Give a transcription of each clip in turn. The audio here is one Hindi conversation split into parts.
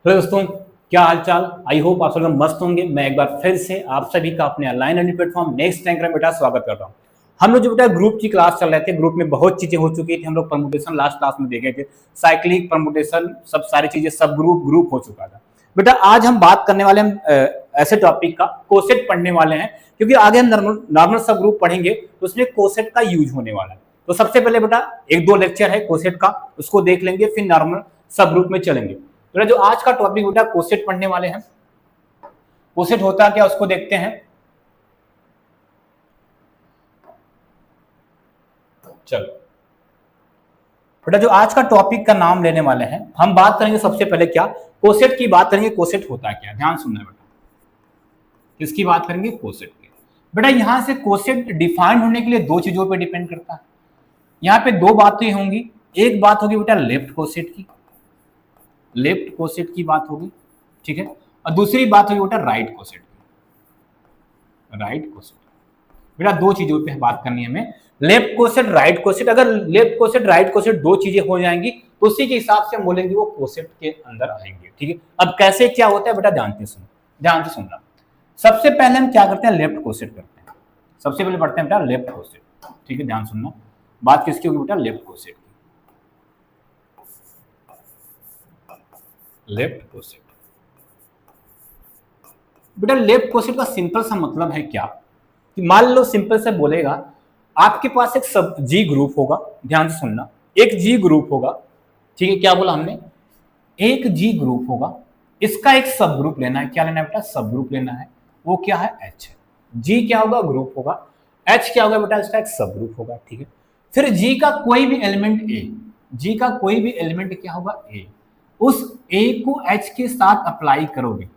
हेलो दोस्तों, क्या हाल चाल। आई होप आप सब लोग मस्त होंगे। मैं एक बार फिर से आप सभी का अपने online learning platform next rank में बेटा स्वागत कर रहा हूँ। हम लोग जो बेटा ग्रुप की क्लास चल रहे थे, ग्रुप में बहुत चीजें हो चुकी थी। हम लोग परमुटेशन लास्ट क्लास में देखे थे, साइक्लिक परमुटेशन, सब सारी चीजें, सब ग्रुप ग्रुप हो चुका था बेटा। आज हम बात करने वाले हैं ऐसे टॉपिक का, कोसेट पढ़ने वाले हैं, क्योंकि आगे हम नॉर्मल सब ग्रुप पढ़ेंगे तो उसमें कोसेट का यूज होने वाला है। तो सबसे पहले बेटा एक दो लेक्चर है कोसेट का, उसको देख लेंगे, फिर नॉर्मल सब ग्रुप में चलेंगे। तो जो आज का टॉपिक बेटा कोसेट पढ़ने वाले हैं, कोसेट होता क्या उसको देखते हैं। चलो बेटा, जो आज का टॉपिक का नाम लेने वाले हैं, हम बात करेंगे सबसे पहले क्या, कोसेट की बात करेंगे। कोसेट होता क्या, ध्यान सुनना बेटा। किसकी बात करेंगे? कोसेट की। बेटा यहां से कोसेट डिफाइन होने के लिए दो चीजों पर डिपेंड करता है। यहां पे दो बातें होंगी। एक बात होगी बेटा लेफ्ट कोसेट की, लेफ्ट कोसेट की बात होगी, ठीक है। और दूसरी बात होगी बेटा राइट कोसेट की, राइट कोसेट। बेटा दो चीजों पे बात करनी है हमें, लेफ्ट कोसेट राइट कोसेट। अगर लेफ्ट कोसेट राइट कोसेट दो चीजें हो जाएंगी तो उसी के हिसाब से हम बोलेंगे वो कोसेट के अंदर आएंगे, ठीक है। अब कैसे क्या होता है बेटा जानते सुन, ध्यान से सुनना। सबसे पहले हम क्या करते हैं, लेफ्ट कोसेट करते हैं। सबसे पहले पढ़ते हैं बेटा लेफ्ट कोसेट, ठीक है। ध्यान सुनना, बात किसकी होगी बेटा? लेफ्ट कोसेट की, लेफ्ट कोसेट। बेटा लेफ्ट कोसेट का सिंपल सा मतलब है क्या, कि मान लो सिंपल से बोलेगा, आपके पास एक सब जी ग्रुप होगा। ध्यान से सुनना, एक जी ग्रुप होगा, ठीक है। क्या बोला हमने? एक जी ग्रुप होगा, इसका एक सब ग्रुप लेना है। क्या लेना है बेटा? सब ग्रुप लेना है। वो क्या है? एच। जी क्या होगा? ग्रुप होगा। एच क्या होगा बेटा? इसका एक सब ग्रुप होगा, ठीक है। फिर जी का कोई भी एलिमेंट ए, जी का कोई भी एलिमेंट क्या होगा? ए। उस ए को एच के साथ अप्लाई करोगे,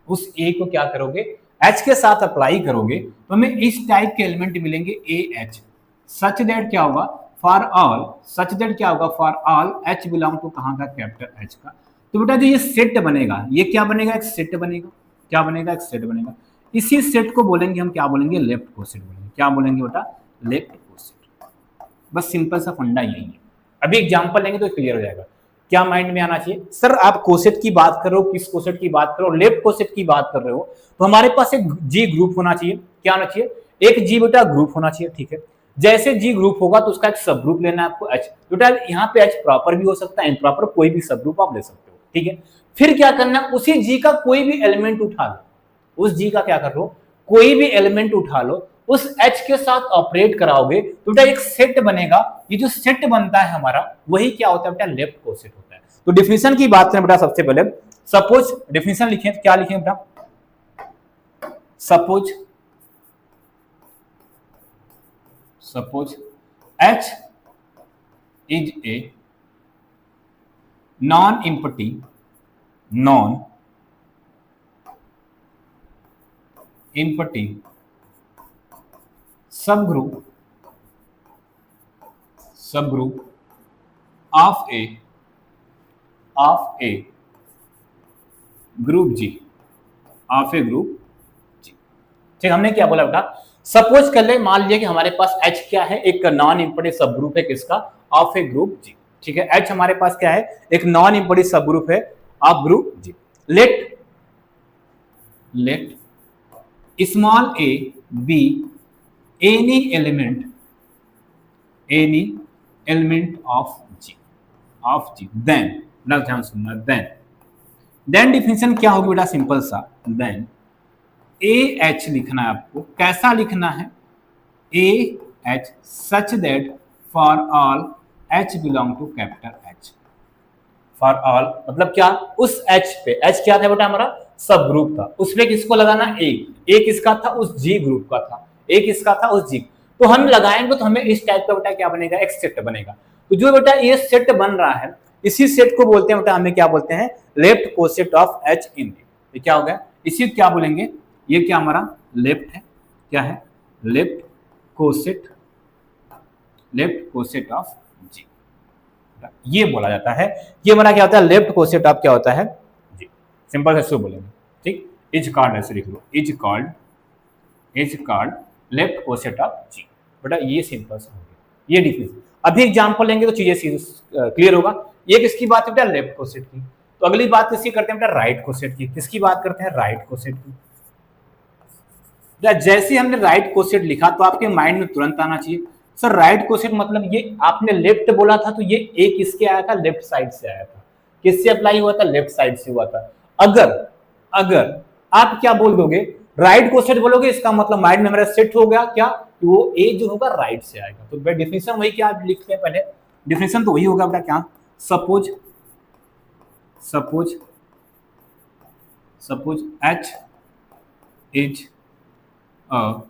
उस ए को क्या करोगे? एच के साथ अप्लाई करोगे तो हमें इस टाइप के एलिमेंट मिलेंगे ए एच। सच दैट क्या होगा? फॉर ऑल, सच दैट क्या होगा? For all H belong to कहां का? कैपिटल एच का। तो बेटा जो ये सेट बनेगा, ये क्या बनेगा? एक सेट बनेगा। क्या बनेगा? एक सेट बनेगा। इसी सेट को बोलेंगे हम, क्या बोलेंगे? लेफ्ट कोसेट बोलेंगे। क्या बोलेंगे बेटा? Left coset. बस सिंपल सा फंडा यही है। अभी एग्जांपल लेंगे तो क्लियर हो जाएगा। क्या माइंड में आना चाहिए, सर आप कोसेट की बात कर रहे हो, किस कोसेट की बात कर रहे हो? लेफ्ट कोसेट की बात कर रहे हो, तो हमारे पास एक जी ग्रुप होना चाहिए। क्या होना चाहिए? एक जी बेटा ग्रुप होना चाहिए, ठीक है। जैसे जी ग्रुप होगा तो उसका एक सब ग्रुप लेना है आपको, एच। बेटा यहाँ पे एच प्रॉपर भी हो सकता है, इम्प्रॉपर, कोई भी सब ग्रुप आप ले सकते हो, ठीक है। फिर क्या करना है, उसी जी का कोई भी एलिमेंट उठा लो, उस जी का क्या कर लो, कोई भी एलिमेंट उठा लो, उस एच के साथ ऑपरेट कराओगे तो बेटा एक सेट बनेगा। ये जो सेट बनता है हमारा, वही क्या होता है बेटा? लेफ्ट कोसेट होता है। तो डिफिनेशन की बात करें बेटा, सबसे पहले सपोज डिफिनेशन लिखें, क्या लिखें बेटा? Suppose, suppose H is a non empty, non empty subgroup, subgroup of a, of a group G, of a group G, ठीक। हमने क्या बोला बेटा? सपोज कर ले, मान लिया कि हमारे पास एच क्या है? एक नॉन इम्पोर्टेंट सब ग्रुप है, किसका? ऑफ ए ग्रुप जी, ठीक है। एच हमारे पास क्या है? एक नॉन इम्पोर्टेंट सब ग्रुप है of group G. Let, let small A B any element, any element of G, of G. Then ध्यान सुनना, देन डिफिनेशन क्या होगी बेटा? सिंपल सा, देन ए एच लिखना है आपको। कैसा लिखना है? A H such that for all H belong to capital H. For all मतलब क्या? उस एच पे, एच क्या था बेटा? हमारा सब ग्रुप था। उसमें किसको लगाना? ए। ए किसका था? उस जी ग्रुप का था। ए किसका था? उस जी। तो हम लगाएंगे तो हमें इस टाइप का बेटा क्या बनेगा? एक सेट बनेगा। तो जो बेटा ये सेट बन रहा है, इसी सेट को बोलते हैं बेटा, हमें क्या बोलते हैं? Left coset of H in ए। ये क्या हो गया? इसी क्या बोलेंगे? ये क्या हमारा लेफ्ट है? क्या है? Left coset, left coset of G, ये बोला जाता है। ये हमारा क्या होता है? लेफ्ट कोसेट ऑफ क्या होता है? जी। सिंपल से बोलेंगे, ठीक। इज कॉल्ड, ऐसे लिख लो, is called, is called left coset of G. बेटा ये सिंपल सा हो गया, ये डिफिनेशन। अभी एग्जांपल लेंगे तो चीजें क्लियर होगा। ये किसकी बात है बेटा? लेफ्ट कोसेट की। तो अगली बात किसकी करते हैं बेटा, राइट कोसेट की। किसकी बात करते हैं, राइट कोसेट की। जैसे ही हमने राइट कोसेट लिखा तो आपके माइंड में तुरंत आना चाहिए सर राइट कोसेट मतलब ये आपने लेफ्ट बोला था तो ये एक किसके आया था, लेफ्ट साइड से आया था। किससे अप्लाई हुआ था, लेफ्ट साइड से हुआ था। अगर अगर आप क्या बोल दोगे, राइट कोसेट बोलोगे, इसका मतलब माइंड में हमारा सेट हो गया क्या, वो ए जो होगा राइट से आएगा। तो डेफिनेशन वही क्या लिखते हैं पहले, डेफिनेशन तो वही होगा बेटा क्या, suppose suppose suppose H is a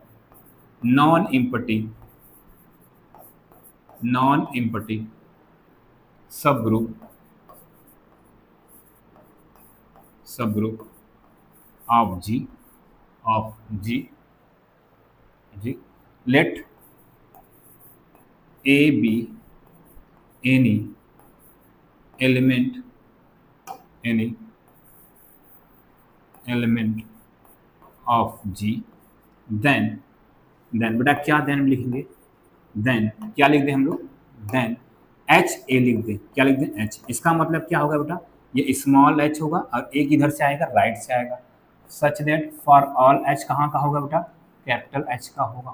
non-empty subgroup of G let A be any element of G, then बेटा क्या देन लिखेंगे, देन क्या लिख दें हम लोग, देन एच ए लिख दें। क्या लिख दें, एच। इसका मतलब क्या होगा बेटा, ये स्मॉल एच होगा और एक इधर से आएगा, राइट से आएगा। सच दैट फॉर ऑल एच कहाँ का होगा बेटा, कैपिटल एच का होगा।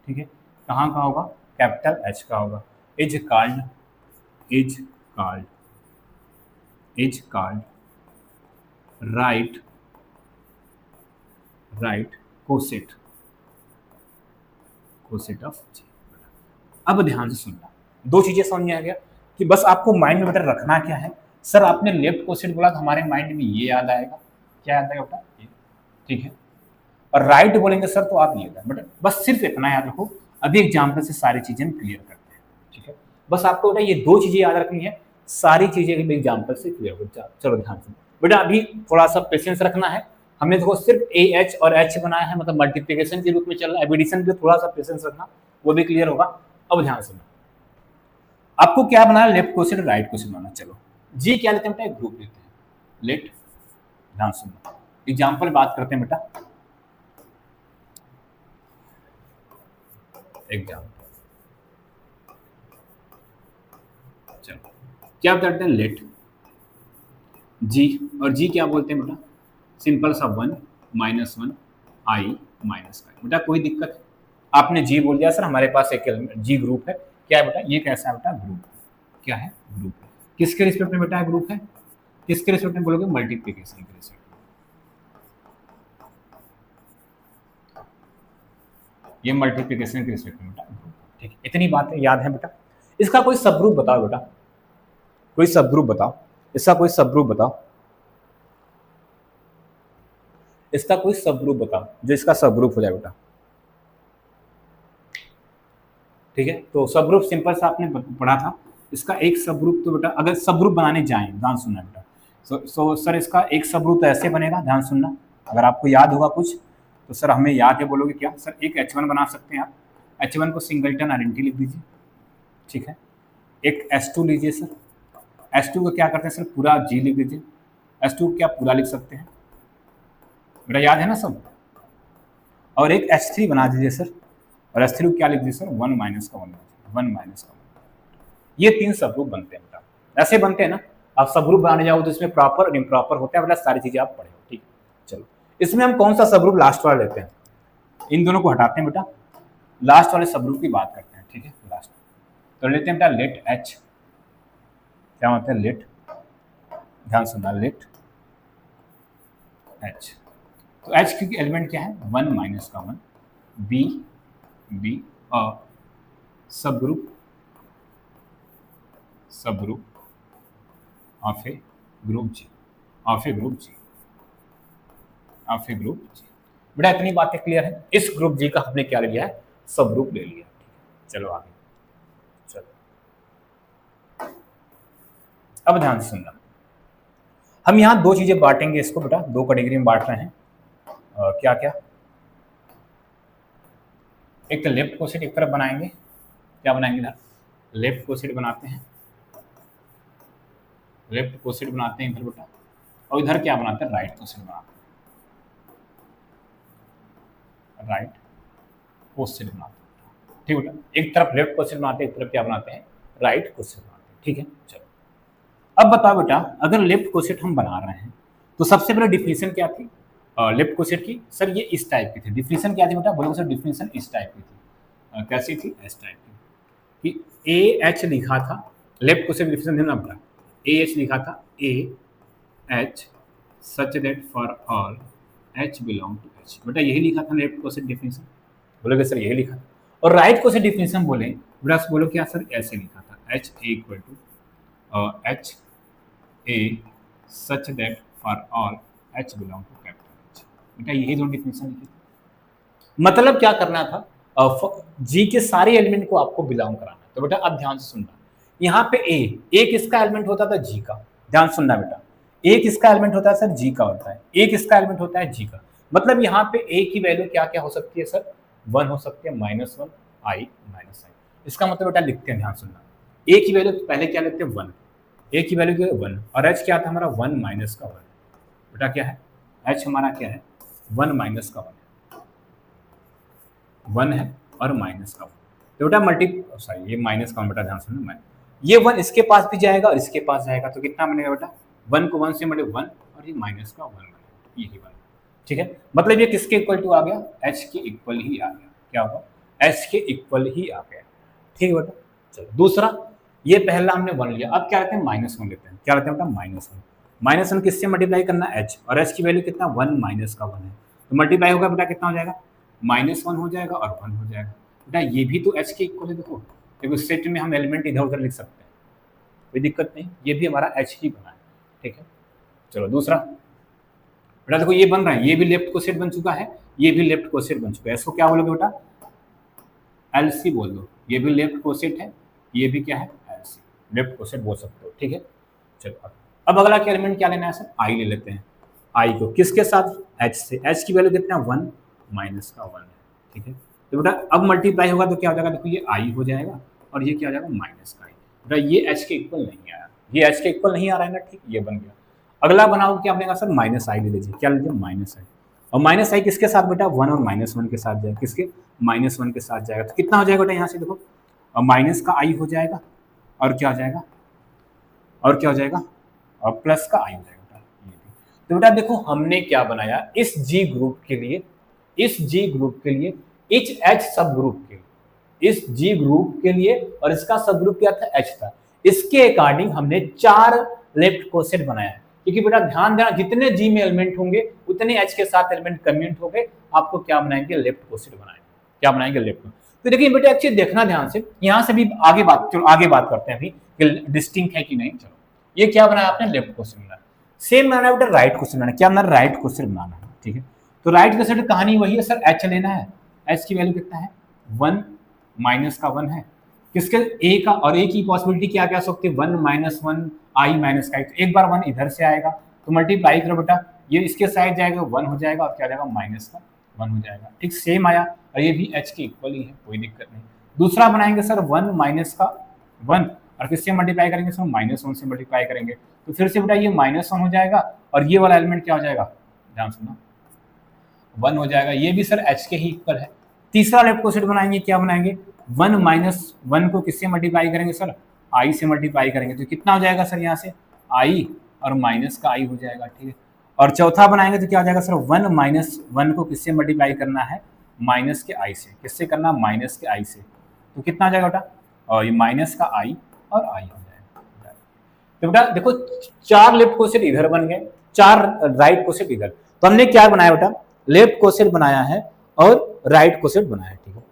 ठीक है, कहाँ का होगा, कैपिटल एच का होगा। Is called right coset of G. अब ध्यान से सुनना, दो चीजें समझ में आ गया कि बस आपको माइंड में बेटा रखना क्या है। सर आपने लेफ्ट कोसेट बोला तो हमारे माइंड में ये याद आएगा, क्या याद आएगा बेटा, ये। ठीक है, और राइट बोलेंगे सर तो आप ये बेटा बस सिर्फ इतना याद रखो। अभी एग्जाम्पल से सारी चीजें क्लियर करते हैं। ठीक है, बस आपको बेटा ये दो चीजें याद रखनी है, सारी चीजें एग्जाम्पल से क्लियर हो जाए। चलो ध्यान से बेटा, अभी थोड़ा सा पेशेंस रखना है। हमने देखो सिर्फ ए एच और एच बनाया है, मतलब मल्टीप्लिकेशन के रूप में चल रहा है। एडिशन पे थोड़ा सा पेशेंस रखना, वो भी क्लियर होगा। अब ध्यान से आपको क्या बनाना है, लेफ्ट कोसेट राइट कोसेट बनाना। चलो जी क्या लेते हैं बेटा, एक ग्रुप लेते हैं, लेट। ध्यान सुनना, एग्जाम्पल बात करते हैं बेटा, एग्जाम्पल। चलो क्या बताते हैं, लेट जी, और जी क्या बोलते हैं बेटा, सिंपल सा 1 -1 i माइनस का। बेटा कोई दिक्कत है, आपने जी बोल दिया सर हमारे पास एक जी ग्रुप है। क्या है बेटा, ये कैसा है बेटा, ग्रुप। क्या है, ग्रुप है। किसके रिस्पेक्ट में बेटा ग्रुप है, किसके रिस्पेक्ट में बोलोगे, मल्टीप्लिकेशन के रिस्पेक्ट। ये मल्टीप्लिकेशन के रिस्पेक्ट में बेटा ग्रुप। ठीक, इतनी बातें याद है बेटा। इसका कोई सब ग्रुप बताओ बेटा, कोई सब ग्रुप बताओ, इसका कोई सब ग्रुप बताओ, इसका कोई सब ग्रुप बताओ जो इसका सब ग्रुप हो जाए बेटा। ठीक है, तो सब ग्रुप सिंपल सा आपने पढ़ा था। इसका एक सब ग्रुप तो बेटा अगर सब ग्रुप बनाने जाएं, ध्यान सुनना बेटा। सो सर इसका एक सब ग्रुप तो ऐसे बनेगा, ध्यान सुनना। अगर आपको याद होगा कुछ तो सर हमें याद है बोलोगे क्या, सर एक H1 बना सकते हैं आप। H1 को सिंगलटन आइडेंटिटी लिख दीजिए। ठीक है, एक S2 लीजिए सर, S2 को क्या करते हैं सर, पूरा G लिख दीजिए। S2 को क्या पूरा लिख सकते हैं बेटा, याद है ना सब। और एक H3 बना दीजिए सर, और H3 को क्या लिख दीजिए सर, 1 माइनस का 1। ये 3 सब ग्रुप बनते हैं बेटा, ऐसे बनते हैं ना। आप सब ग्रुप बनाने जाओ तो इसमें प्रॉपर और इम्प्रॉपर होता है बेटा, सारी चीजें आप पढ़े। ठीक, चलो इसमें हम कौन सा सब ग्रुप लास्ट वाला लेते हैं, इन दोनों को हटाते हैं बेटा, लास्ट वाले सब ग्रुप की बात करते हैं। ठीक है, लास्ट तो लेते हैं बेटा लेट एच। क्या होता है, लेट, ध्यान सुनना, लेट एच। तो एच की एलिमेंट क्या है, 1 माइनस का 1, be a subgroup of a group G, of a group G. बेटा इतनी बातें क्लियर है। इस ग्रुप जी का हमने क्या लिया है, सब ग्रुप ले लिया। चलो आगे, चलो अब ध्यान से सुनना। हम यहाँ दो चीजें बांटेंगे इसको बेटा, दो कैटेगरी में बांट रहे हैं। क्या क्या, एक तो लेफ्ट कोसेट एक तरफ बनाएंगे, क्या बनाएंगे इधर, लेफ्ट कोसेट बनाते हैं, लेफ्ट कोसेट बनाते हैं इधर बेटा, और इधर क्या बनाते हैं, राइट कोसेट बनाते हैं, राइट कोसेट बनाते हैं। ठीक बेटा, एक तरफ लेफ्ट कोसेट बनाते हैं, एक तरफ क्या बनाते हैं, राइट कोसेट बनाते हैं। ठीक है, चलो अब बताओ बेटा, अगर लेफ्ट कोसेट हम बना रहे हैं तो सबसे पहले डिफिनेशन क्या थी लेफ्ट कोसेट की? सर ये इस टाइप की थी। डिफिनेशन क्या थी बेटा? बोलो सर, डिफिनेशन इस टाइप की थी। कैसी थी? इस टाइप की कि ए एच लिखा था, लेफ्ट कोसेट डिफिनेशन देना बेटा, ए एच लिखा था, A H such that for all H belong to H. बेटा यही लिखा था लेफ्ट कोसेट डिफिनेशन। बोलोगे सर यही लिखा था। और राइट कोसेट डिफिनेशन बोले बेटा, बोलो क्या सर? ऐसे लिखा था, H A equal to H A such that for all H belong to capital H. बेटा यही दो डिफिनेशन लिखी थी। मतलब क्या करना था? जी के सारे एलिमेंट को आपको बिलोंग कराना। तो बेटा अब ध्यान से सुनना, यहाँ पे ए किसका एलिमेंट होता था? जी का। ध्यान सुनना बेटा, ए किसका एलिमेंट होता है सर? जी का होता है। ए किसका एलिमेंट होता है? जी का। मतलब यहाँ पे ए की वैल्यू क्या क्या हो सकती है सर? 1 हो सकती है, -1 आई माइनस आई। इसका मतलब बेटा लिखते हैं, ध्यान सुनना, ए की वैल्यू पहले क्या लेते हैं? 1। ए की वैल्यू क्या है? 1। और एच क्या था हमारा? 1 माइनस का 1। बेटा क्या है? एच हमारा क्या है? 1 माइनस का 1 है और माइनस का 1। तो बेटा सॉरी ये माइनस का 1 बेटा ध्यान सुनना, ये 1 इसके पास भी जाएगा और इसके पास जाएगा, तो कितना बनेगा बेटा? 1 को 1 से मल्टी 1 और ये माइनस का 1 बनेगा, यही 1। ठीक है, मतलब ये किसके इक्वल टू आ गया? एच के इक्वल ही आ गया। क्या होगा? एच के इक्वल ही आ गया। ठीक है बेटा, चलो दूसरा, ये पहला हमने 1 लिया, अब क्या लेते हैं? -1 लेते हैं। क्या लेते हैं बेटा? -1। -1 किससे मल्टीप्लाई करना? एच, और एच की वैल्यू कितना? 1 माइनस का 1 है, तो मल्टीप्लाई होगा बेटा, कितना हो जाएगा? -1 हो जाएगा और 1 हो जाएगा। बेटा ये भी तो एच के इक्वल है। देखो सेट में हम एलिमेंट इधर उधर लिख सकते हैं, कोई दिक्कत नहीं, ये भी हमारा एच ही बना है। ठीक है, चलो दूसरा बेटा, देखो ये बन रहा है, ये भी लेफ्ट कोसेट बन चुका है, ये भी लेफ्ट कोसेट बन चुका है। इसको क्या बोलोगे बेटा? एलसी बोल दो। ये भी लेफ्ट कोसेट है, ये भी क्या है? एलसी, लेफ्ट कोसेट बोल सकते हो। ठीक है, चलो अब अगला क्या एलिमेंट क्या लेना है सर? आई ले लेते हैं। आई को किसके साथ? एच से। एच की वैल्यू कितना? 1 माइनस का 1 है। ठीक है, तो बेटा अब मल्टीप्लाई होगा तो क्या हो जाएगा? देखो ये आई हो जाएगा और ये क्या हो जाएगा? माइनस का आई। बेटा ये एच के इक्वल नहीं आया, ये एच के इक्वल नहीं आ रहा है ना। ठीक, ये बन गया। अगला बनाओ क्या बनेगा सर? माइनस आई ले लीजिए। क्या लीजिए? माइनस आई। और माइनस आई किसके साथ बेटा? 1 और -1 के साथ जाएगा। किसके? -1 के साथ जाएगा, तो कितना हो जाएगा बेटा? यहाँ से देखो, और माइनस का आई हो जाएगा और क्या हो जाएगा? और क्या हो जाएगा? और प्लस का आई हो जाएगा बेटा, ये भी। तो बेटा देखो हमने क्या बनाया इस जी ग्रुप के लिए, इस जी ग्रुप के लिए, इच एच सब ग्रुप के लिए, इस जी ग्रुप के लिए, और इसका सब ग्रुप क्या था? एच था। इसके अकॉर्डिंग हमने 4 लेफ्ट कोसेट बनाया है, क्योंकि बेटा ध्यान देना, जितने जी में एलिमेंट होंगे उतने एच के साथ एलिमेंट कम्यूनिट होंगे, आपको क्या बनाएंगे? लेफ्ट कोसेट बनाएंगे। क्या बनाएंगे? लेफ्ट। तो देखिए बेटा एक चीज देखना ध्यान से, यहां से भी आगे बात, चलो आगे बात करते हैं अभी कि डिस्टिंक्ट है कि नहीं। चलो ये क्या बनाया आपने? लेफ्ट कोसेट बनाया। सेम बनाना है बेटा राइट कोसेट बनाना। क्या बनाना? राइट कोसेट बनाना है। ठीक है, तो राइट कोसेट कहानी वही है सर, एच लेना है। एच की वैल्यू कितना है? 1 माइनस का 1 है, किसके? ए का। और ए की पॉसिबिलिटी क्या क्या सकती है? 1 -1 आई माइनस का आई। तो एक बार 1 इधर से आएगा तो मल्टीप्लाई करो बेटा, ये इसके साइड जाएगा 1 हो जाएगा और क्या जाएगा? माइनस का 1 हो जाएगा। ठीक, सेम आया, और ये भी एच के इक्वल ही है, कोई दिक्कत नहीं। दूसरा बनाएंगे सर 1 माइनस का 1, और किससे मल्टीप्लाई करेंगे सर? -1 से मल्टीप्लाई करेंगे, तो फिर से बेटा ये -1 हो जाएगा और ये वाला एलिमेंट क्या हो जाएगा? ध्यान सुनो, 1 हो जाएगा। ये भी सर एच के ही इक्वल है। तीसरा लेफ्ट कोसेट बनाएंगे, क्या बनाएंगे? 1 -1 को किससे मल्टीप्लाई करेंगे सर? आई से मल्टीप्लाई करेंगे, तो कितना हो जाएगा सर? यहाँ से आई और माइनस का आई हो जाएगा। ठीक है, और चौथा बनाएंगे तो क्या हो जाएगा सर? 1 -1 को किससे मल्टीप्लाई करना है? माइनस के आई से। किससे करना? माइनस के आई से। तो कितना हो जाएगा बेटा? और ये माइनस का आई और आई हो जाएगा। तो बेटा देखो 4 लेफ्ट कोसेट इधर बन गए, 4 राइट कोसेट इधर। तो हमने क्या बनाया बेटा? लेफ्ट कोसेट बनाया है और राइट कोसेट बनाया है। ठीक है,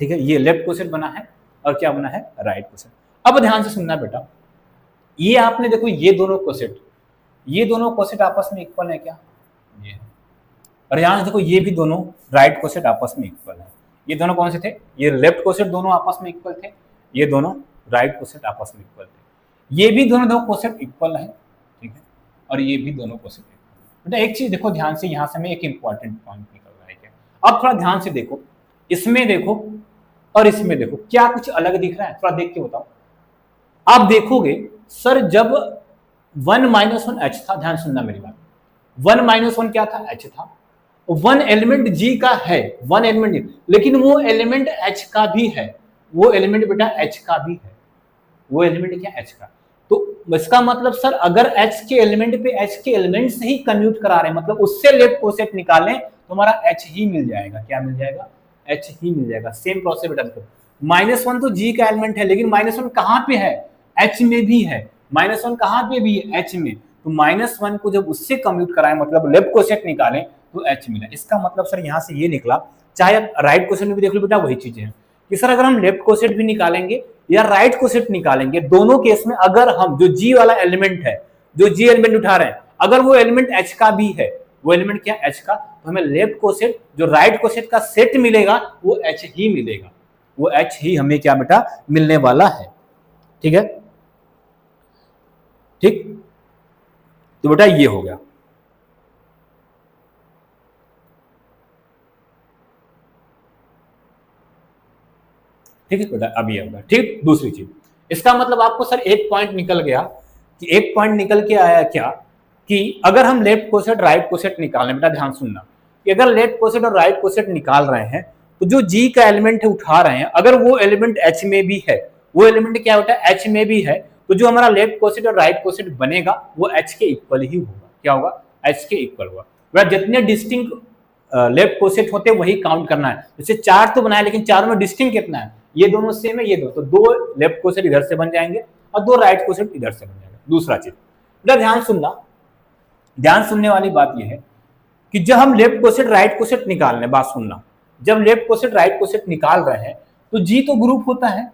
ठीक है, ये लेफ्ट कोसेट बना है और क्या बना है? Right coset. अब ध्यान से सुनना बेटा, ये आपने देखो ये दोनों कोसेट, ये दोनों कोसेट आपस में इक्वल है क्या? ये है। और यहां से देखो ये भी दोनों राइट कोसेट आपस में इक्वल है। ये दोनों कौन से थे? ये लेफ्ट कोसेट दोनों आपस में इक्वल थे, ये दोनों राइट कोसेट आपस में इक्वल थे। ये भी दोनों दो कोसेट इक्वल है। ठीक है, और ये भी दोनों कोसेट इक्वल। बेटा एक चीज देखो ध्यान से, यहां से हमें एक इंपॉर्टेंट पॉइंट निकल रहा है क्या? अब थोड़ा ध्यान से देखो, इसमें देखो और इसमें देखो, क्या कुछ अलग दिख रहा है? थोड़ा देख के बताओ। आप देखोगे सर जब 1 -1 एच था, ध्यान सुनना मेरी बात, 1 -1 क्या था? एच था। 1 एलिमेंट जी का है, 1 एलिमेंट, लेकिन वो एलिमेंट एच का भी है, वो एलिमेंट बेटा एच का भी है, वो एलिमेंट क्या? एच का। तो इसका मतलब सर अगर H के एलिमेंट पे H के एलिमेंट से ही कन्व्यूट करा रहे हैं, मतलब उससे लेफ्ट कोसेट निकालें तो हमारा H ही मिल जाएगा। क्या मिल जाएगा? H ही मिल जाएगा। सेम प्रोसेस बेटा देखो, -1 तो G का एलिमेंट है, लेकिन -1 कहां पे है? H में भी है। -1 कहां पे भी है? H में। तो -1 को जब उससे कम्यूट कराएं, मतलब लेफ्ट कोसेट निकालें तो H मिला। इसका मतलब सर यहां से ये निकला, चाहे आप राइट कोसेट में भी देख लो बेटा वही चीजें हैं कि सर अगर हम लेफ्ट कोसेट भी निकालेंगे या राइट कोसेट निकालेंगे, दोनों केस में अगर हम जो G वाला एलिमेंट है, जो G एलिमेंट उठा रहे हैं, अगर वो एलिमेंट H का भी है, वो एलिमेंट क्या H का, तो हमें लेफ्ट कोसेट जो राइट कोसेट का सेट मिलेगा वो H ही मिलेगा, वो H ही हमें क्या बेटा मिलने वाला है। ठीक है, ठीक, तो बेटा ये हो गया। ठीक है बेटा, अब ये होगा। ठीक, दूसरी चीज, इसका मतलब आपको सर एक पॉइंट निकल गया कि एक पॉइंट निकल के आया क्या कि अगर हम लेफ्ट कोसेट राइट कोसेट निकालें, बेटा ध्यान सुनना कि अगर लेफ्ट कोसेट और राइट कोसेट निकाल रहे हैं तो जो G का एलिमेंट है उठा रहे हैं, अगर वो एलिमेंट H में भी है, वो एलिमेंट क्या होता है H में भी है, तो जो हमारा लेफ्ट कोसेट और राइट कोसेट बनेगा वो H के इक्वल ही होगा। क्या होगा? H के इक्वल होगा। बेटा जितने डिस्टिंक्ट लेफ्ट कोसेट होते हैं वही काउंट करना है। जैसे 4 तो बनाया, लेकिन 4 में डिस्टिंक्ट कितना है? ये दोनों सेम है, ये दो, तो 2 लेफ्ट कोसेट इधर से बन जाएंगे और 2 राइट कोसेट इधर से बन जाएंगे। दूसरा चीज बेटा ध्यान सुनना, ध्यान सुनने वाली बात यह है कि जब हम लेफ्ट कोसेट राइट कोसेट निकाल रहे हैं, बात सुनना, जब लेफ्ट कोसेट राइट कोसेट निकाल रहे हैं तो G तो ग्रुप होता है,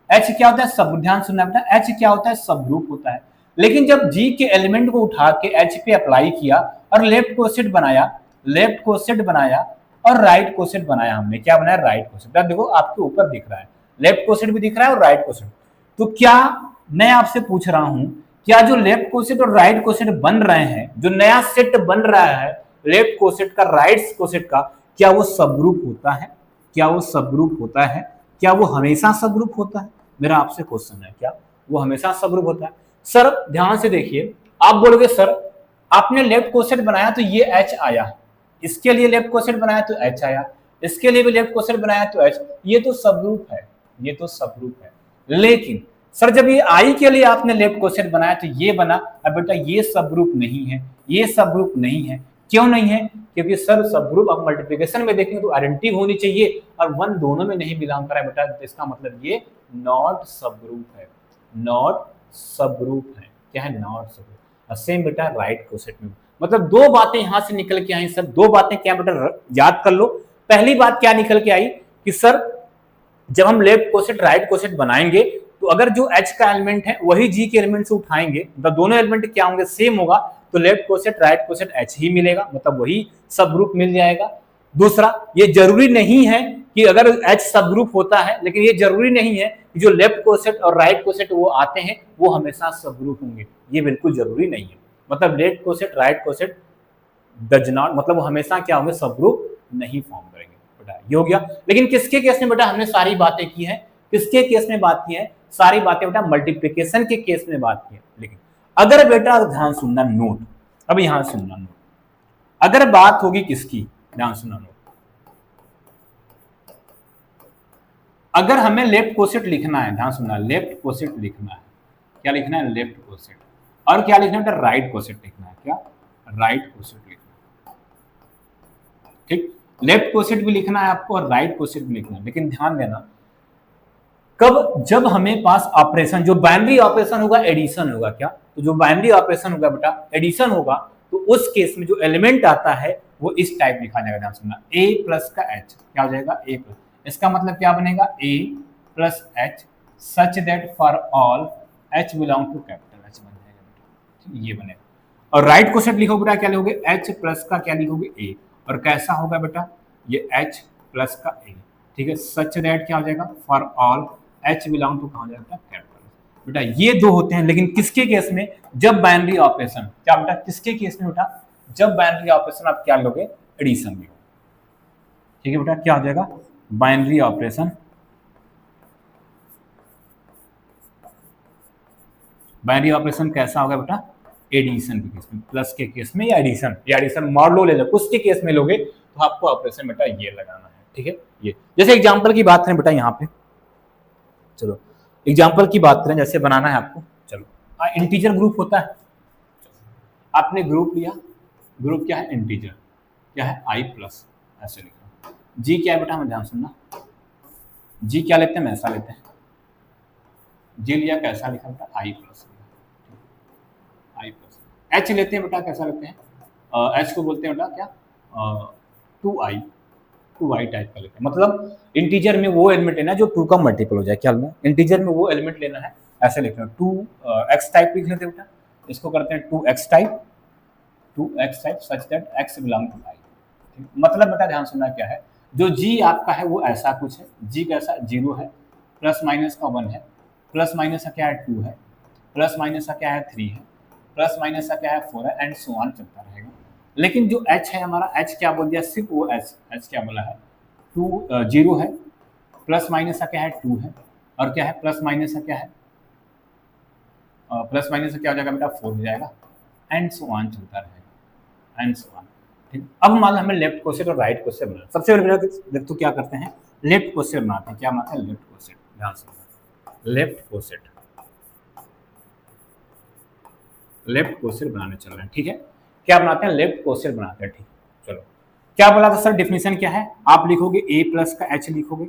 H क्या होता है? सब। ध्यान सुनना बेटा, H क्या होता है? सब ग्रुप होता है। लेकिन जब G के एलिमेंट को उठा के H पे अप्लाई किया और लेफ्ट कोसेट बनाया, लेफ्ट कोसेट बनाया और राइट कोसेट बनाया, हमने क्या बनाया? Right coset. देखो आपके ऊपर दिख रहा है, लेफ्ट कोसेट भी दिख रहा है और राइट कोसेट। तो क्या मैं आपसे पूछ रहा हूं, क्या जो लेफ्ट कोसेट और राइट कोसेट बन रहे हैं, जो नया सेट बन रहा है लेफ्ट कोसेट का राइट कोसेट का, क्या वो सब ग्रुप होता है? क्या वो सब ग्रुप होता है? क्या वो हमेशा सब ग्रुप होता है? मेरा आपसे क्वेश्चन है, क्या वो हमेशा सब ग्रुप होता है? सर ध्यान से देखिए, आप बोलोगे सर आपने लेफ्ट कोसेट बनाया तो ये H आया, इसके लिए लेफ्ट कोसेट बनाया तो H आया, इसके लिए भी लेफ्ट कोसेट बनाया तो H, ये तो सब ग्रुप है, ये तो सब ग्रुप है। लेकिन सर जब ये I के लिए आपने लेफ्ट कोसेट बनाया तो ये बना, अब बेटा ये सब ग्रुप नहीं है, ये सब ग्रुप नहीं है। क्यों नहीं है? क्योंकि सर सब ग्रुप आप मल्टीप्लिकेशन में देखेंगे तो आइडेंटिटी होनी चाहिए और 1 दोनों में नहीं बिलोंग कर रहा है बेटा, तो इसका मतलब ये नॉट सब ग्रुप है, नॉट सब ग्रुप है। क्या है? नॉट सब ग्रुप। सेम बेटा राइट कोसेट में, मतलब 2 बातें यहां से निकल के आई सर। 2 बातें क्या बेटा याद कर लो। पहली बात क्या निकल के आई कि सर जब हम लेफ्ट कोसेट राइट कोसेट बनाएंगे तो अगर जो H का एलिमेंट है वही G के एलिमेंट से उठाएंगे, मतलब दोनों एलिमेंट क्या होंगे? सेम होगा, तो left coset right coset H ही मिलेगा, मतलब वही सब ग्रुप मिल जाएगा। दूसरा, ये जरूरी नहीं है कि अगर H सब ग्रुप होता है, लेकिन ये जरूरी नहीं है कि जो लेफ्ट कोसेट और राइट कोसेट वो आते हैं वो हमेशा सब ग्रुप होंगे, ये बिल्कुल जरूरी नहीं है। मतलब left coset right coset does not, मतलब वो हमेशा क्या होंगे? सब ग्रुप नहीं फॉर्म करेंगे बेटा, ये हो गया। लेकिन किसके केस में बेटा हमने सारी बातें की हैं? किसके केस में बात की है? सारी बातें बेटा मल्टीप्लिकेशन के केस में बात की है। लेकिन अगर बेटा ध्यान सुनना नोट, अब यहां सुनना नोट, अगर बात होगी किसकी? ध्यान सुनना नोट, अगर हमें लेफ्ट कोसेट लिखना है, ध्यान सुनना, लेफ्ट कोसेट लिखना है, क्या लिखना है? Left coset. और क्या लिखना है? राइट कोसेट लिखना है। क्या? राइट कोसेट लिखना है। ठीक, लेफ्ट कोसेट भी लिखना है आपको और राइट कोसेट भी लिखना है। लेकिन ध्यान देना, कब? जब हमें पास ऑपरेशन, जो बाइनरी ऑपरेशन होगा एडिशन होगा। क्या? तो जो बाइनरी ऑपरेशन होगा बेटा एडिशन होगा, तो उस केस में जो एलिमेंट आता है वो इस टाइप लिखा जाएगा। ध्यान सुनना, A प्लस का H क्या हो जाएगा? A प्लस, इसका मतलब क्या बनेगा? A plus H such that for all H belong to capital H बन जाएगा बेटा, ये बनेगा। और राइट कोसेट लिखोगे बेटा, क्या लिखोगे? H प्लस का क्या लिखोगे? A, और कैसा होगा बेटा? ये H प्लस का A, ठीक है। सच दैट क्या हो जाएगा? For all H belong to कहाँ हो जाएगा? कैपिटल। बेटा ये 2 होते हैं, लेकिन किसके केस में? जब बाइनरी ऑपरेशन, क्या बेटा किसके केस में बेटा? जब बाइनरी ऑपरेशन आप क्या लोगे? एडिशन में, ठीक है बेटा। क्या हो जाएगा? बाइनरी ऑपरेशन, बाइनरी ऑपरेशन कैसा होगा बेटा? एडिशन के केस में, प्लस के केस में या एडिशन मॉडलो ले लो, कुछ के केस में लोगे तो आपको ऑपरेशन बेटा ये लगाना है, ठीक है। ये जैसे एग्जांपल की बात करें बेटा, यहाँ पे चलो एग्जांपल की बात करें, जैसे बनाना है आपको, चलो इंटीजर ग्रुप होता है, आपने ग्रुप लिया, ग्रुप क्या है इंटीजर, क्या है आई प्लस, ऐसे लिखा। जी क्या है बेटा, हमें ध्यान सुनना, जी क्या लेते हैं, हम ऐसा लेते हैं, जी लिया कैसा लिखा बेटा, आई प्लस, आई प्लस। एच लेते हैं बेटा, कैसा लेते हैं, एच को बोलते हैं बेटा क्या, टू आई टाइप का लेते हैं। मतलब इंटीजर में वो एलिमेंट लेना है जो 2 का मल्टीपल हो जाए, क्या लेना है, इंटीजर में वो एलिमेंट लेना है, ऐसे लिखना है। 2x टाइप लिख लेते हैं बेटा, इसको करते हैं 2x type, 2x type such that x belong to i। मतलब बेटा ध्यान सुनना क्या है, जो g आपका है वो ऐसा कुछ है, g कैसा 0 है, प्लस माइनस का 1 है, प्लस माइनस का क्या है 2 है, प्लस माइनस का क्या है 3 है, प्लस माइनस का क्या है 4 है, एंड सो ऑन चलता रहेगा। लेकिन जो h है हमारा, h क्या बोल दिया, सिर्फ वो h क्या बोला है, 0 है, प्लस माइनस का क्या है 2 है, और क्या है प्लस माइनस का क्या है, प्लस माइनस का क्या हो जाएगा बेटा 4 हो जाएगा, एंड सो ऑन चलता रहेगा, एंड सो ऑन। ठीक, अब मान लो हमें लेफ्ट कोसेट और राइट कोसेट बनाना। सबसे पहले देख तो क्या करते हैं, लेफ्ट कोसेट बनाते हैं। क्या बनाते हैं, लेफ्ट कोसेट, ध्यान से लेफ्ट कोसेट, लेफ्ट कोसेट बनाने चल रहे हैं, ठीक है। क्या बनाते हैं, लेफ्ट कोसेट बनाते हैं, ठीक। चलो क्या बोला था सर, डिफिनीशन क्या है, आप लिखोगे a प्लस का h लिखोगे,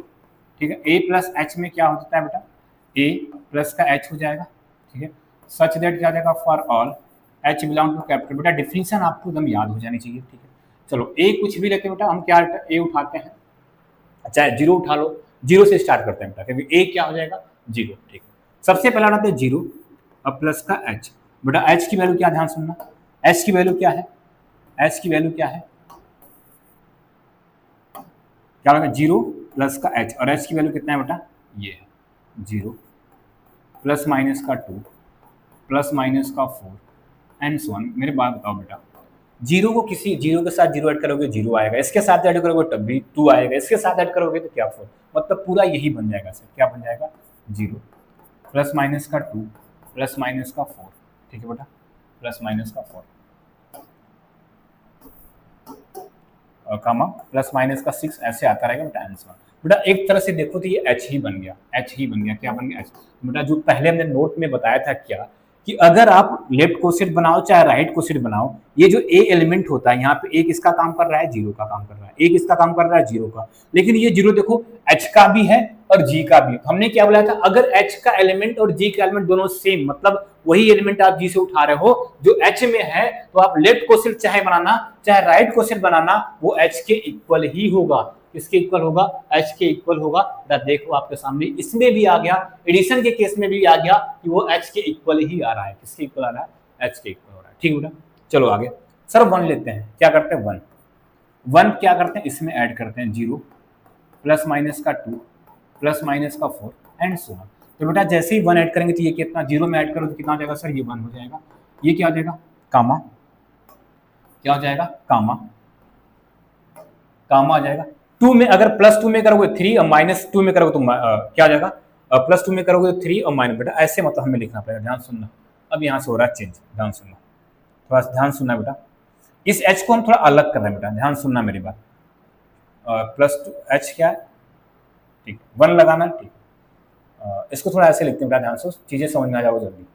ठीक है। a प्लस एच में क्या होता है बेटा, a प्लस का h हो जाएगा, ठीक है। सच दैट क्या हो जाएगा, for all h belong to capital. बेटा डिफिनीशन आपको एकदम याद हो जानी चाहिए, ठीक है। चलो a कुछ भी लेते हैं बेटा, हम क्या a उठाते हैं, चाहे 0 उठा लो, 0 से स्टार्ट करते हैं बेटा, क्योंकि a क्या हो जाएगा 0, ठीक है। सबसे पहला उठाते हैं 0 और प्लस का h। बेटा h की वैल्यू क्या, ध्यान सुनना, h की वैल्यू क्या है, h की वैल्यू क्या है, क्या होगा 0 प्लस का h, और h की वैल्यू कितना है बेटा, ये है 0 प्लस माइनस का 2 प्लस माइनस का 4 एंड सो ऑन। मेरे बात बताओ बेटा, 0 को किसी 0 के साथ 0 ऐड करोगे 0 आएगा, इसके साथ ऐड करोगे तब भी 2 आएगा, इसके साथ ऐड करोगे तो क्या 4, मतलब पूरा यही बन जाएगा सर, क्या बन जाएगा 0 प्लस माइनस का 2 प्लस माइनस का 4, ठीक है बेटा, प्लस माइनस का 4 कामा प्लस माइनस का 6, ऐसे आता रहेगा बेटा आंसर। बेटा एक तरह से देखो तो ये h ही बन गया, h ही बन गया, क्या बन गया h। बेटा जो पहले हमने नोट में बताया था क्या, कि अगर आप लेफ्ट कोसेट बनाओ चाहे राइट कोसेट बनाओ, ये जो a एलिमेंट होता है यहाँ पे एक इसका काम कर रहा है, 0 का काम कर रहा है, एक इसका काम कर रहा है 0 का, लेकिन ये 0 देखो h का भी है और g का भी है। हमने क्या बोला था, अगर h का एलिमेंट और g का एलिमेंट दोनों सेम, मतलब वही एलिमेंट आप g से उठा रहे हो जो h में है, तो आप लेफ्ट कोसेट चाहे बनाना चाहे राइट कोसेट बनाना, वो h के इक्वल ही होगा। किसके इक्वल होगा, h के इक्वल होगा। देखो आपके सामने इसमें भी आ गया, एडिशन के केस में भी आ गया कि वो h के इक्वल ही आ रहा है। किसके इक्वल आ रहा है, h के इक्वल हो रहा है, ठीक बेटा। चलो आगे सर 1 लेते हैं, क्या करते हैं 1 क्या करते हैं, इसमें ऐड करते हैं 0 प्लस माइनस का 2 प्लस माइनस का 4 एंड सो ऑन। तो बेटा जैसे ही 1 ऐड करेंगे तो ये कितना, 0 में ऐड करो तो कितना हो जाएगा सर, ये 1 हो जाएगा। ये क्या हो जाएगा, कामा, क्या हो जाएगा कामा, कामा आ जाएगा। 2 में अगर प्लस 2 में करोगे 3 और माइनस 2 में करोगे तो क्या हो जाएगा, प्लस 2 में करोगे तो 3 और माइनस, बेटा ऐसे मतलब हमें लिखना पड़ेगा, ध्यान सुनना। अब यहाँ से हो रहा है चेंज, ध्यान सुनना, थोड़ा ध्यान सुनना बेटा। इस h को हम थोड़ा अलग कर रहे हैं बेटा, ध्यान सुनना मेरी बात। प्लस 2 h क्या है, ठीक 1 लगाना, ठीक। इसको थोड़ा ऐसे लिखते हैं बेटा, ध्यान से चीजें समझ में आ जाओ जल्दी।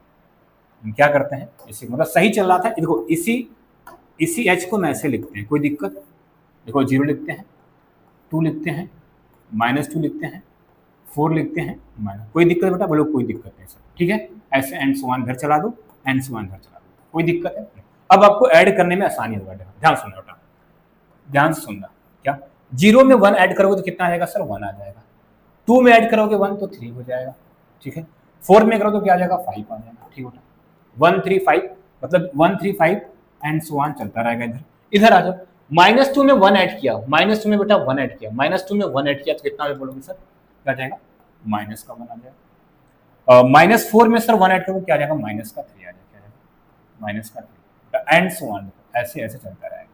हम क्या करते हैं, इसी मतलब सही चल रहा था, देखो इसी h को हम ऐसे लिखते हैं, कोई दिक्कत, देखो 0 लिखते हैं, 2 लिखते हैं, -2 लिखते हैं, 4 लिखते हैं, माइनस, कोई दिक्कत बेटा, बोलो कोई दिक्कत नहीं सर, ठीक है। ऐसे एंड सो ऑन घर चला दो, एंड सो ऑन घर चला दो, कोई दिक्कत है। अब आपको ऐड करने में आसानी होगा, ध्यान सुनना बेटा, ध्यान से सुनना। क्या 0 में 1 ऐड करोगे तो कितना आ जाएगा सर, 1 आ जाएगा। 2 में ऐड करोगे 1 तो 3 हो जाएगा, ठीक है। 4 में करोगे तो क्या आ जाएगा, 5 आ जाएगा, ठीक बेटा। 1 3 5 मतलब 1 3 5 एंड सो ऑन चलता रहेगा। इधर आ जाओ, -2 में 1 ऐड किया, -2 में बेटा 1 ऐड किया, -2 में 1 ऐड किया तो कितना में बोलोगे सर, क्या आ जाएगा, माइनस का 1 आ जाएगा। -4 में सर 1 ऐड करोगे क्या आ जाएगा, -3 आ जाएगा, माइनस का 3 एंड सो ऑन, ऐसे ऐसे चलता रहेगा,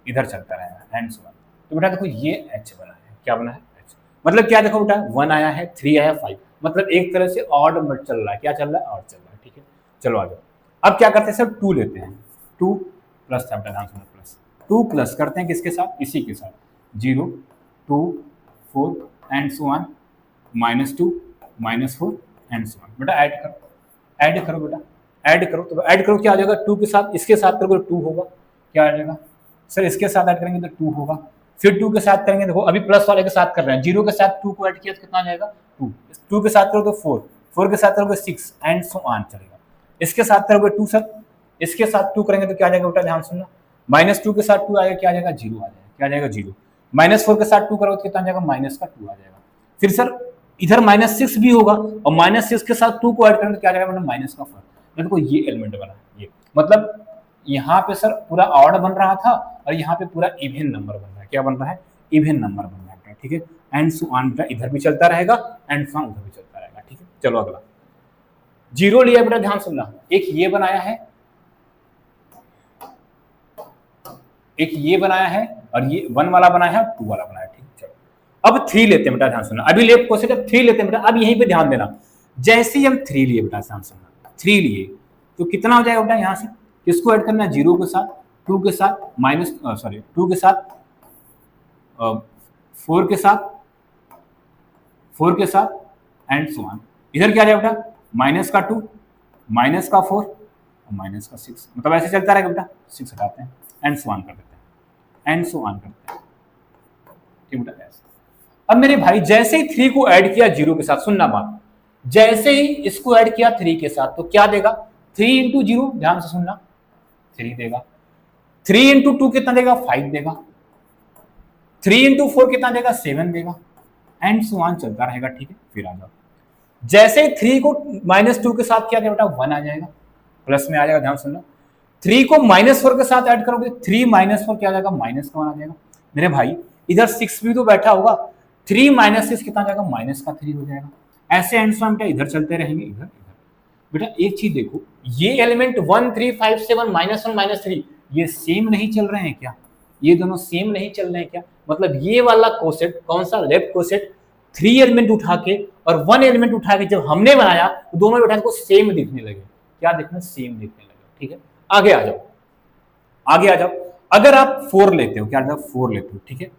इधर चलता रहेगा एंड सो ऑन। तो बेटा देखो ये h बना है, क्या बना है h, मतलब क्या देखो बेटा 1 आया है, 3 आया, 5, मतलब एक तरह से ऑड मत चल रहा है, क्या चल रहा है, ऑड चल रहा है, ठीक है। चलो आ जाओ, अब क्या करते हैं सर 2 लेते हैं, 2 प्लस था बेटा, ध्यान सुनो, प्लस 2 प्लस करते हैं किसके साथ, इसी के साथ, 0 2 4 and so on, -2 -4 and so on. बेटा ऐड करो बेटा, ऐड करो, तो ऐड करो क्या आ जाएगा, 2 के साथ, इसके साथ करोगे तो 2 होगा, क्या आ जाएगा सर, इसके साथ ऐड करेंगे तो 2 होगा, फिर 2 के साथ करेंगे, देखो अभी प्लस वाले के साथ कर रहे हैं, 0 के साथ 2 को ऐड किया तो कितना आ जाएगा 2, 2 के साथ करोगे तो 4, 4 के साथ करोगे 6 एंड सो ऑन चलेगा, इसके साथ करोगे 2 सर, इसके साथ 2 करेंगे तो क्या आ जाएगा बेटा, ध्यान सुनना, -2 के साथ 2 आएगा, क्या आ जाएगा 0 आ जाएगा, क्या आ जाएगा 0, -4 के साथ 2 करोगे तो कितना आ जाएगा -2 आ जाएगा, फिर सर इधर -6 भी होगा और -6 के साथ 2 को ऐड करेंगे तो क्या आ जाएगा माइनस का 4, देखो ये एलिमेंट बना, ये मतलब यहाँ पे सर पूरा ऑड बन रहा था और यहाँ पे पूरा इवन नंबर बन रहा है, क्या बन रहा है, इवन नंबर बन रहा है, ठीक है, एंड सो ऑन बेटा, इधर भी चलता रहेगा एंड सो ऑन उधर भी चलता रहेगा, ठीक है। चलो अगला 0 लिया बेटा, ध्यान सुनना, एक ये बनाया है, एक ये बनाया है और ये 1 वाला बनाया है, 2 वाला बनाया है, ठीक है। चलो अब 3 लेते हैं बेटा, ध्यान सुनना, अभी लेफ्ट क्वेश्चन जब 3 लेते हैं बेटा, अब यहीं पे ध्यान देना, जैसे ही हम 3 लिए बेटा, ध्यान सुनना, 3 लिए तो कितना हो जाएगा बेटा, यहाँ से किसको ऐड करना है, 0 के साथ, 2 के साथ, 2 के साथ, 4 के साथ, 4 के साथ एंड सो ऑन, इधर क्या आ जाएगा बेटा, -2, -4 और -6, मतलब ऐसे चलता रहेगा बेटा, 6 हटाते हैं एंड सो ऑन कर देते हैं, एंड सो ऑन करते हैं, ठीक बेटा ऐसे। अब मेरे भाई जैसे ही 3 को ऐड किया 0 के साथ, सुनना बात, जैसे ही इसको ऐड किया 3 के साथ तो क्या देगा, 3 इंटू 0, ध्यान से सुनना, 3 देगा, 3 इंटू 2 कितना देगा, 5 देगा, 3 इंटू 4 कितना देगा, 7 देगा एंड सो ऑन चलता रहेगा, ठीक है। फिर आ जाओ, जैसे 3 को -2 के साथ किया गया बेटा 1 आ जाएगा, प्लस में आ जाएगा, ध्यान सुनना, 3 को -4 के साथ ऐड करोगे 3 -4 क्या आ जाएगा, -1 आ जाएगा, मेरे भाई इधर 6 भी तो बैठा होगा, 3 - 6 कितना जाएगा, -3 हो जाएगा, ऐसे एंड सो ऑन क्या इधर चलते रहेंगे, इधर बेटा एक चीज देखो, ये एलिमेंट 1 3 5 7 -1 -3 ये सेम नहीं चल रहे हैं क्या, ये दोनों सेम नहीं चल रहे हैं क्या, मतलब ये वाला कोसेट कौन सा, लेफ्ट कोसेट 3 एलिमेंट उठा के और 1 एलिमेंट उठा के जब हमने बनाया तो दोनों बेटा को सेम दिखने लगे, क्या दिखना, सेम दिखने लगे, ठीक है। आगे आ जाओ, आगे आ जाओ, अगर आप 4 लेते हो, क्या 4 लेते हो, ठीक है,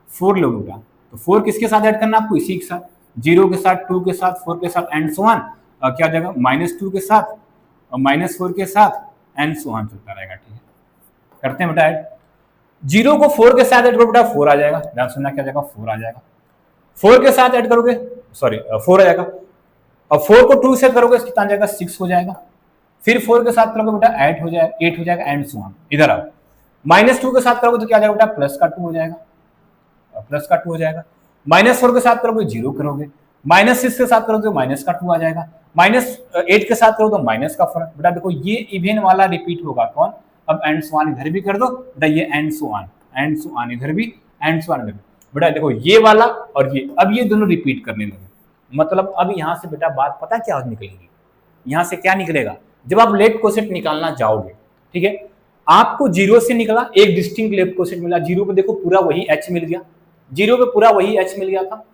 4 लोगे बेटा, तो 4 किसके साथ ऐड करना आपको, इसी के साथ, 0 के साथ, 2 के साथ, 4 के साथ एंड सो ऑन, क्या जाएगा -2 के साथ और -4 के साथ एंड सो ऑन चलता रहेगा, ठीक है। करते हैं बेटा ऐड, 0 को 4 के साथ ऐड करो बेटा 4 आ जाएगा, ध्यान सुनना, क्या जाएगा 4 आ जाएगा, 4 के साथ ऐड करोगे, सॉरी 4 आ जाएगा, और 4 को 2 से करोगे कितना आ जाएगा, 6 हो जाएगा, फिर 4 के साथ करोगे बेटा 8 हो जाएगा, 8 हो जाएगा एंड सो ऑन, इधर आओ, -2 के साथ करोगे तो क्या आ जाएगा बेटा, +2 हो जाएगा, +2 हो जाएगा, -4 के साथ करोगे 0 करोगे, -6 के साथ करोगे तो -2 आ जाएगा, -8 के साथ करो तो -4, बेटा देखो ये इवन वाला रिपीट होगा, कौन, अब एंड सो ऑन इधर भी कर दो बेटा, ये एंड सो ऑन इधर भी, एंड सो ऑन इधर भी, बेटा देखो ये वाला और ये, अब ये दोनों रिपीट करने लगे, मतलब अब यहाँ से बेटा बात पता क्या निकलेगी, यहाँ से क्या निकलेगा, जब आप लेफ्ट कोसेट निकालना जाओगे, ठीक है, आपको 0 से निकला, एक डिस्टिंक्ट लेफ्ट कोसेट मिला, 0 पे देखो पूरा वही h मिल गया, 0 पे पूरा वही h मिल गया था,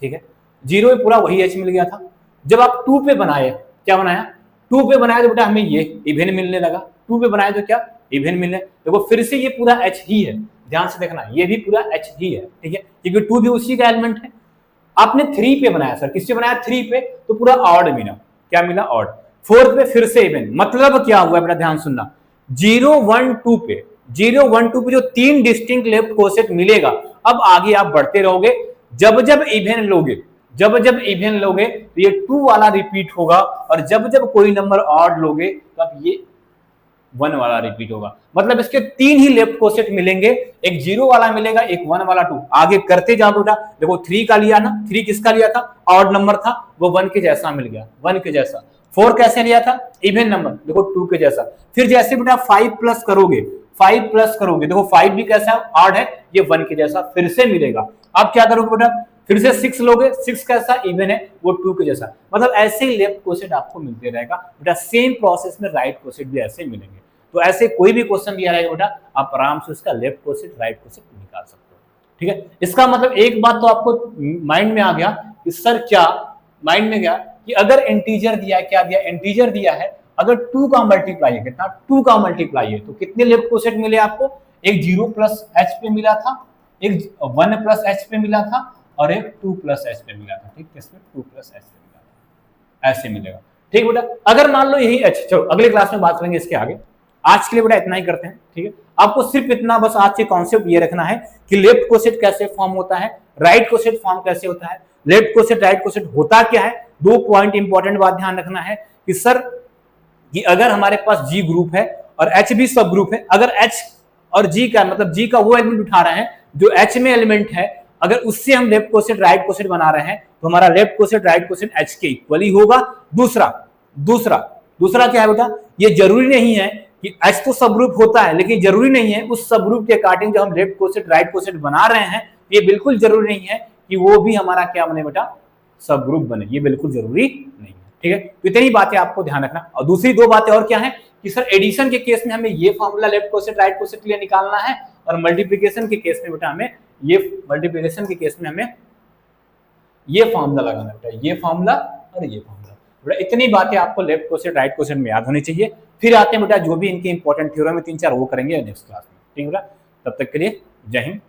ठीक है, 0 पे पूरा वही h मिल गया था, जब आप 2 पे बनाए, क्या बनाया, 2 पे बनाया तो बेटा हमें ये इवन मिलने लगा, 2 पे बनाया तो क्या इवन मिलने, देखो फिर से ये पूरा h ही है, ध्यान से देखना, ये भी पूरा h ही है, ठीक है, क्योंकि 2 भी उसी का एलिमेंट है। आपने 3 पे बनाया सर, किससे बनाया, 3 पे, तो पूरा ऑड मिला, क्या मिला, ऑड, 4 पे फिर से इवन, मतलब क्या हुआ बेटा, ध्यान सुनना, 0 1 2 पे, 0 1 2 पे जो 3 डिस्टिंक्ट लेफ्ट कोसेट मिलेगा, अब आगे आप बढ़ते रहोगे, जब जब इवन लोगे, जब जब इवन लोगे तो ये 2 वाला रिपीट होगा, और जब जब कोई नंबर ऑड लोगे तो अब ये 1 वाला रिपीट होगा, मतलब इसके 3 ही लेफ्ट कोसेट मिलेंगे, एक 0 वाला मिलेगा, एक 1 वाला 2, आगे करते जाओ बेटा, देखो 3 का लिया ना, 3 किसका लिया था, ऑड नंबर था, वो 1 के जैसा मिल गया, 1 के जैसा, 4 कैसे लिया था, इवन नंबर, देखो 2 के जैसा, फिर जैसे बेटा 5 प्लस करोगे, 5 प्लस करोगे, देखो 5 भी कैसा है, ऑड है, ये 1 के जैसा फिर से मिलेगा, अब क्या करोगे बेटा, फिर से 6 लोगे, 6 कैसा इवन है, वो 2 के जैसा, मतलब ऐसे ही लेफ्ट कोसेट आपको मिलते रहेगा बेटा, सेम प्रोसेस में राइट कोसेट भी ऐसे मिलेंगे, तो ऐसे कोई भी क्वेश्चन दिया रहेगा बेटा, आप आराम से उसका लेफ्ट कोसेट राइट कोसेट निकाल सकते हो, ठीक है। इसका मतलब एक बात तो आपको माइंड में आ गया कि सर क्या माइंड में गया कि अगर इंटीजर दिया है, क्या दिया, इंटीजर दिया है, अगर 2 का मल्टीप्लाई है, कितना, 2 का मल्टीप्लाई है, तो कितने लेफ्ट कोसेट मिले आपको, एक 0 प्लस h पे मिला था, एक 1 प्लस h पे मिला था, और एक 2 प्लस h पे मिला था, ठीक, किसमें 2 प्लस h पे मिला था, ऐसे मिलेगा, ठीक है बेटा। अगर मान लो यही H, चलो अगले क्लास में बात करेंगे इसके आगे, आज के लिए बेटा इतना ही करते हैं, ठीक है। आपको सिर्फ इतना बस आज के कॉन्सेप्ट ये रखना है कि लेफ्ट कोसेट कैसे फॉर्म होता है, राइट कोसेट फॉर्म कैसे होता है, लेफ्ट कोसेट राइट कोसेट होता क्या है। दो पॉइंट इंपॉर्टेंट बात ध्यान रखना है कि सर कि अगर हमारे पास G ग्रुप है और H भी सब ग्रुप है, अगर H और G का मतलब G का वो एलिमेंट उठा रहे हैं जो H में एलिमेंट है, अगर उससे हम लेफ्ट कोसेट राइट कोसेट बना रहे हैं तो हमारा left coset right coset H के इक्वली होगा। दूसरा क्या है बेटा, ये जरूरी नहीं है कि H तो सब ग्रुप होता है, लेकिन जरूरी नहीं है उस सब ग्रुप के अकॉर्डिंग जब हम लेफ्ट कोसेट राइट कोसेट बना रहे हैं, ये बिल्कुल जरूरी नहीं है कि वो भी हमारा क्या बने बेटा, सब ग्रुप बने, ये बिल्कुल जरूरी नहीं है, ठीक है। तो इतनी बातें आपको ध्यान रखना। और दूसरी दो बातें और क्या है कि सर एडिशन के केस में हमें ये formula left coset right coset के लिए निकालना है, और मल्टीप्लिकेशन के केस में बेटा हमें ये मल्टीप्लिकेशन के केस में हमें ये फॉर्मूला लगाना है बेटा, ये फॉर्मूला और ये फॉर्मूला बेटा। इतनी बातें आपको लेफ्ट कोसेट राइट कोसेट में याद होनी चाहिए। फिर आते हैं बेटा जो भी इनके इंपॉर्टेंट थ्योरम है 3-4 वो करेंगे नेक्स्ट क्लास में, ठीक है बेटा। तब तक के लिए जय हिंद।